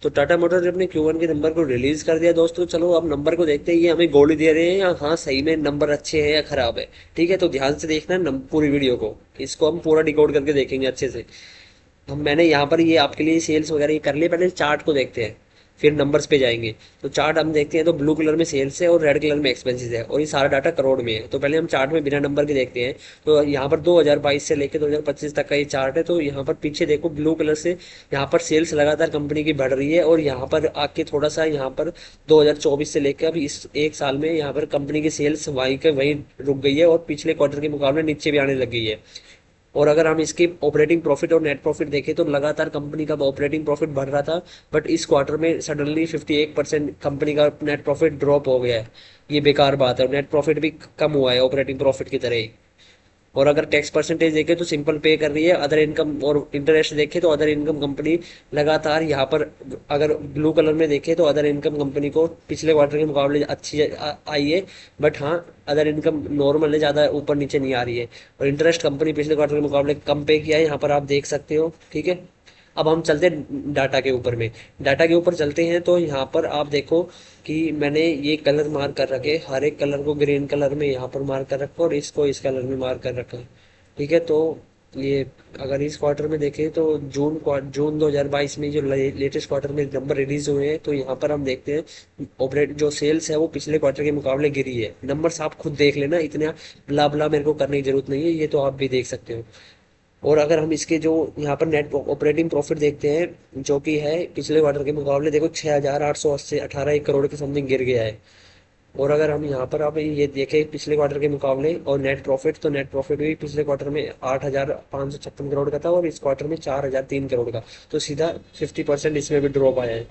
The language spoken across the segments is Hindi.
तो टाटा मोटर ने अपने Q1 के नंबर को रिलीज कर दिया दोस्तों। चलो अब नंबर को देखते हैं, ये हमें गोली दे रहे हैं या हाँ सही में नंबर अच्छे हैं या खराब है। ठीक है, तो ध्यान से देखना पूरी वीडियो को, इसको हम पूरा डिकोड करके देखेंगे अच्छे से। हम मैंने यहाँ पर ये आपके लिए सेल्स वगैरह ये कर लिए, पहले चार्ट को देखते हैं फिर नंबर्स पे जाएंगे। तो चार्ट हम देखते हैं तो ब्लू कलर में सेल्स है और रेड कलर में एक्सपेंसेस है, और ये सारा डाटा करोड़ में है। तो पहले हम चार्ट में बिना नंबर के देखते हैं। तो यहाँ पर 2022 से लेकर 2025 तक का ये चार्ट है। तो यहाँ पर पीछे देखो ब्लू कलर से यहाँ पर सेल्स लगातार कंपनी की बढ़ रही है, और यहाँ पर आके थोड़ा सा यहाँ पर 2024 से लेकर अभी इस एक साल में यहाँ पर कंपनी की सेल्स वहीं के वहीं रुक गई है, और पिछले क्वार्टर के मुकाबले नीचे भी आने लग गई है। और अगर हम इसकी ऑपरेटिंग प्रॉफिट और नेट प्रॉफिट देखें तो लगातार कंपनी का ऑपरेटिंग प्रॉफिट बढ़ रहा था, बट इस क्वार्टर में सडनली 58% कंपनी का नेट प्रॉफिट ड्रॉप हो गया है। ये बेकार बात है, नेट प्रॉफिट भी कम हुआ है ऑपरेटिंग प्रॉफिट की तरह ही। और अगर टैक्स परसेंटेज देखें तो सिंपल पे कर रही है। अदर इनकम और इंटरेस्ट देखें तो अदर इनकम कंपनी लगातार यहाँ पर, अगर ब्लू कलर में देखें तो अदर इनकम कंपनी को पिछले क्वार्टर के मुकाबले अच्छी आई है। बट हाँ, अदर इनकम नॉर्मल है, ज़्यादा ऊपर नीचे नहीं आ रही है। और इंटरेस्ट कंपनी पिछले क्वार्टर के मुकाबले कम पे किया है, यहाँ पर आप देख सकते हो। ठीक है, अब हम चलते हैं डाटा के ऊपर में। डाटा के ऊपर चलते हैं तो यहाँ पर आप देखो कि मैंने ये कलर मार्क कर रखे, हर एक कलर को ग्रीन कलर में यहाँ पर मार्क कर रखा और इसको इस कलर में मार्क कर रखा। ठीक है, तो ये अगर इस क्वार्टर में देखें तो जून 2022 में जो लेटेस्ट क्वार्टर में नंबर रिलीज हुए हैं, तो यहाँ पर हम देखते हैं ऑपरेट जो सेल्स है वो पिछले क्वार्टर के मुकाबले गिरी है। नंबर्स आप खुद देख लेना, इतना ब्ला ब्ला मेरे को करने की जरूरत नहीं है, ये तो आप भी देख सकते हो। और अगर हम इसके जो यहाँ पर नेट ऑपरेटिंग प्रॉफिट देखते हैं जो कि है पिछले क्वार्टर के मुकाबले, देखो 6,880 18 एक करोड़ के समथिंग गिर गया है। और अगर हम यहाँ पर अब ये देखें पिछले क्वार्टर के मुकाबले और नेट प्रॉफिट, तो नेट प्रॉफिट भी पिछले क्वार्टर में 8,556 करोड़ का था, और इस क्वार्टर में 4,003 करोड़ का। तो सीधा 50% इसमें भी ड्रॉप आया है।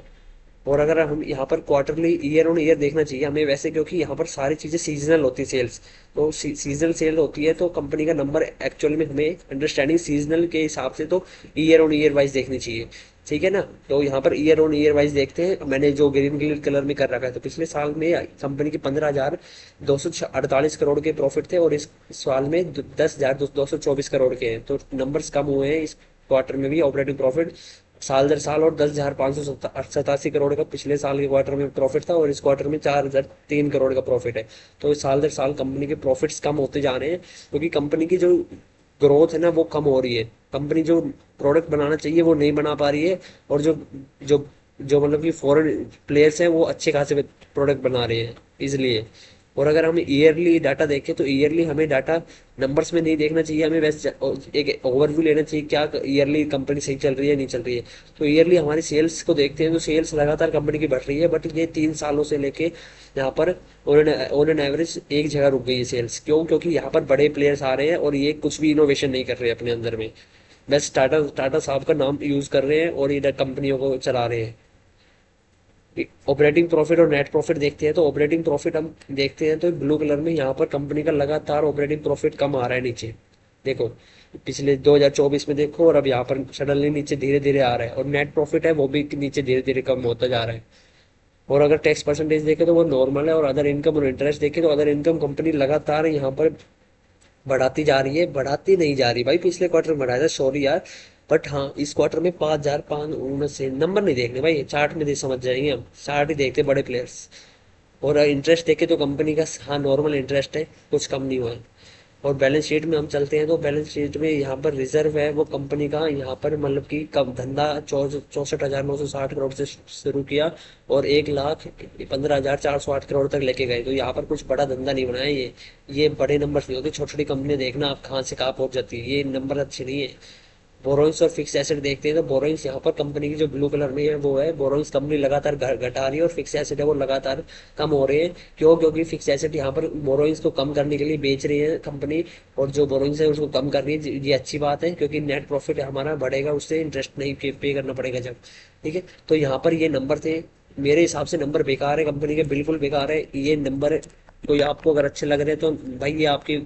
और अगर हम यहाँ पर क्वार्टरली ईयर ऑन ईयर देखना चाहिए हमें वैसे, क्योंकि यहाँ पर सारी चीज़ें सीजनल होती है सेल्स। तो सीजनल सेल होती है तो कंपनी का नंबर एक्चुअल में हमें अंडरस्टैंडिंग सीजनल के हिसाब से तो ईयर ऑन ईयर वाइज देखनी चाहिए। ठीक है ना, तो यहाँ per year on year wise देखते हैं। मैंने जो ग्रीन ग्रीन कलर में कर रखा है, तो पिछले साल में कंपनी के 15,248 करोड़ के प्रॉफिट थे, और इस साल में 10,224 करोड़ के हैं। तो नंबर्स कम हुए हैं इस क्वार्टर में भी ऑपरेटिंग प्रॉफिट साल दर साल। और 10,587 करोड़ का पिछले साल के क्वार्टर में प्रॉफिट था, और इस क्वार्टर में 4,003 करोड़ का प्रॉफिट है। तो साल दर साल कंपनी के प्रॉफिट्स कम होते जा रहे हैं, क्योंकि कंपनी की जो ग्रोथ है ना वो कम हो रही है। कंपनी जो प्रोडक्ट बनाना चाहिए वो नहीं बना पा रही है, और जो जो जो मतलब कि फॉरेन प्लेयर्स हैं वो अच्छे खासे प्रोडक्ट बना रहे हैं इसलिए। और अगर हम ईयरली डाटा देखें तो ईयरली हमें डाटा नंबर्स में नहीं देखना चाहिए, हमें वैसे एक ओवरव्यू लेना चाहिए क्या ईयरली कंपनी सही चल रही है नहीं चल रही है। तो ईयरली हमारी सेल्स को देखते हैं तो सेल्स लगातार कंपनी की बढ़ रही है, बट ये 3 सालों से लेके यहाँ पर ऑन एन एवरेज एक जगह रुक गई है सेल्स। क्यों? क्योंकि यहाँ पर बड़े प्लेयर्स आ रहे हैं और ये कुछ भी इनोवेशन नहीं कर रहे अपने अंदर में, बस टाटा टाटा साहब का नाम यूज कर रहे हैं और इधर कंपनियों को चला रहे हैं। ऑपरेटिंग प्रॉफिट और नेट प्रॉफिट देखते हैं तो ऑपरेटिंग प्रॉफिट हम देखते हैं तो ब्लू कलर में यहाँ पर कंपनी का लगातार ऑपरेटिंग प्रॉफिट कम आ रहा है नीचे। देखो पिछले 2024 में देखो, और अब यहाँ पर सडनली नीचे धीरे धीरे आ रहा है, और नेट प्रॉफिट है वो भी नीचे धीरे धीरे कम होता जा रहा है। और अगर टैक्स परसेंटेज देखें तो वो नॉर्मल है, और अदर इनकम और इंटरेस्ट देखें तो अदर इनकम कंपनी लगातार यहाँ पर बढ़ाती जा रही है, बढ़ाती नहीं जा रही भाई। पिछले क्वार्टर में बढ़ाया था, सॉरी यार। बट हाँ, इस क्वार्टर में 5,005 से नंबर नहीं देखने भाई, चार्ट में समझ जाएंगे हम, चार्ट ही देखते बड़े प्लेयर्स। और इंटरेस्ट देखे तो कंपनी का हाँ नॉर्मल इंटरेस्ट है, कुछ कम नहीं हुआ है। और बैलेंस शीट में हम चलते हैं तो बैलेंस शीट में यहाँ पर रिजर्व है वो कंपनी का, यहाँ पर मतलब कि कम धंधा 64,960 करोड़ से शुरू किया, और 1,15,408 करोड़ तक लेके गए। तो यहाँ पर कुछ बड़ा धंधा नहीं बनाया ये बड़े नंबर नहीं होते, छोटी छोटी कंपनी देखना आप कहाँ से कहाँ पहुंच जाती है, ये नंबर अच्छे नहीं है। बोरोइंग्स और फिक्स एसेट देखते हैं तो बोरोइंग्स यहाँ पर कंपनी की जो ब्लू कलर में है वो है, बोरोइंग्स कंपनी लगातार घटा रही है, और फिक्स एसेट है वो लगातार कम हो रहे हैं। क्यों? क्योंकि फिक्स एसेट यहाँ पर बोरोइंग्स को कम करने के लिए बेच रही है कंपनी, और जो बोरोइंग्स है उसको कम कर रही है। ये अच्छी बात है, क्योंकि नेट प्रॉफिट हमारा बढ़ेगा, उससे इंटरेस्ट नहीं पे करना पड़ेगा जब। ठीक है, तो यहाँ पर ये नंबर थे, मेरे हिसाब से नंबर बेकार है कंपनी के, बिल्कुल बेकार है ये नंबर। कोई आपको अगर अच्छे लग रहे हैं तो भाई ये आपकी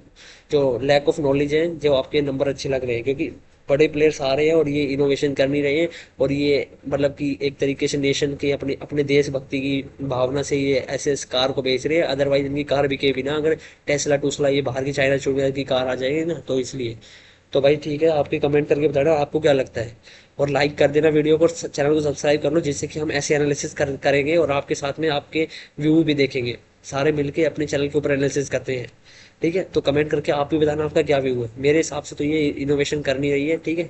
जो लैक ऑफ नॉलेज है, जो आपके नंबर अच्छे लग रहे हैं, क्योंकि बड़े प्लेयर्स आ रहे हैं और ये इनोवेशन कर नहीं रहे हैं। और ये मतलब कि एक तरीके से नेशन के अपने अपने देशभक्ति की भावना से ये ऐसे कार को बेच रहे हैं, अदरवाइज इनकी कार बिके भी ना, अगर टेस्ला टूसला ये बाहर की चाइना चुड़िया की कार आ जाएगी ना, तो इसलिए। तो भाई ठीक है, आपके कमेंट करके बताना आपको क्या लगता है। और लाइक कर देना वीडियो को, चैनल को सब्सक्राइब कर लो, जिससे कि हम ऐसे एनालिसिस करेंगे और आपके साथ में आपके व्यू भी देखेंगे, सारे मिलके अपने चैनल के ऊपर एनालिसिस करते हैं। ठीक है, तो कमेंट करके आप भी बताना आपका क्या व्यू है। मेरे हिसाब से तो ये इनोवेशन करनी रही है। ठीक है।